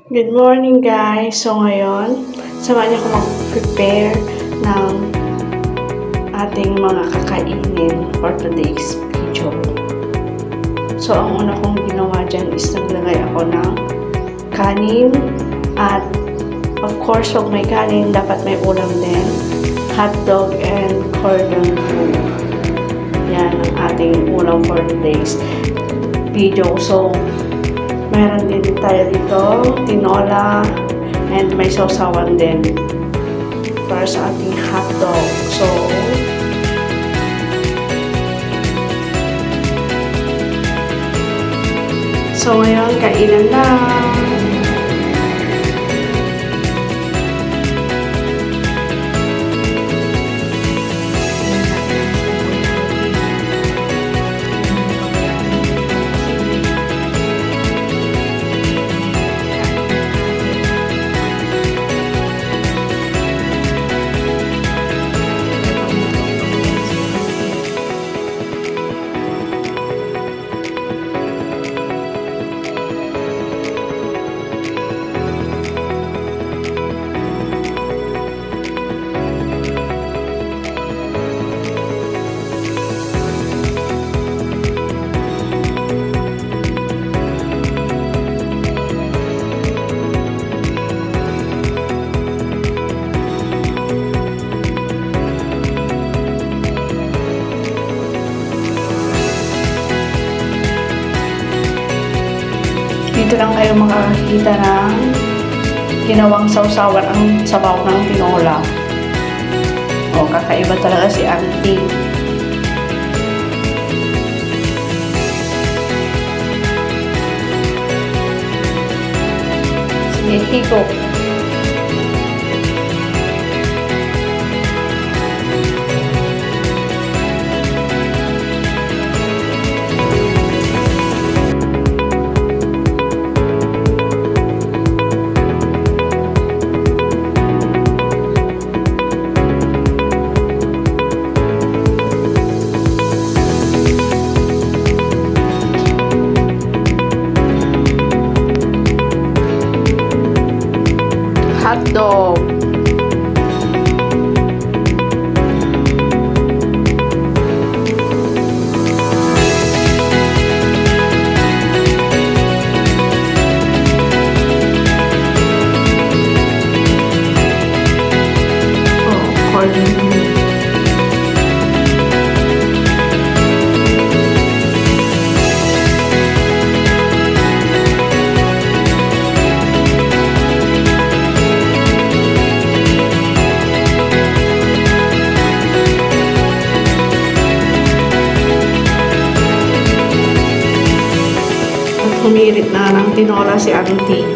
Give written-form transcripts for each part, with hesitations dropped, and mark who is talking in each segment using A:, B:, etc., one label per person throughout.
A: Good morning guys! So ngayon, samahan niyo ako mag-prepare ng ating mga kakainin for today's video. So ang una kong ginawa dyan is naglagay ako ng kanin at of course pag may kanin, dapat may ulam din. Hotdog and cordon bleu. Yan ang ating ulam for today's video. So meron din tayo dito, tinola, and may sausawan din para sa ating hotdog. So ngayon, kainan na. Dito lang kayo makakakita ng ginawang sausawan ang sabaw ng tinola. O, kakaiba talaga si auntie. Sige, higop. Hotdog. Cordon bleu. Humirit na ng tinola si auntie.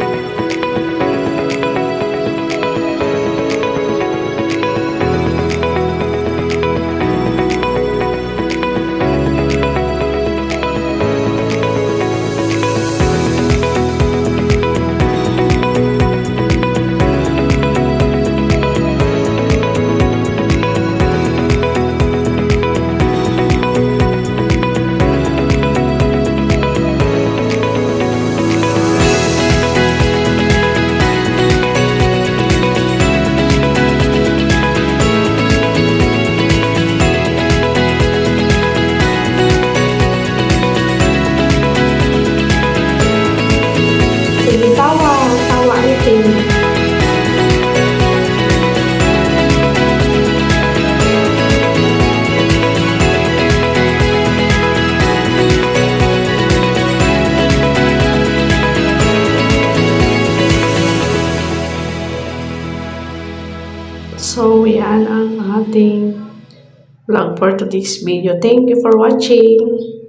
A: Tawa auntie. So, yan ang ating vlog for today's video. Thank you for watching.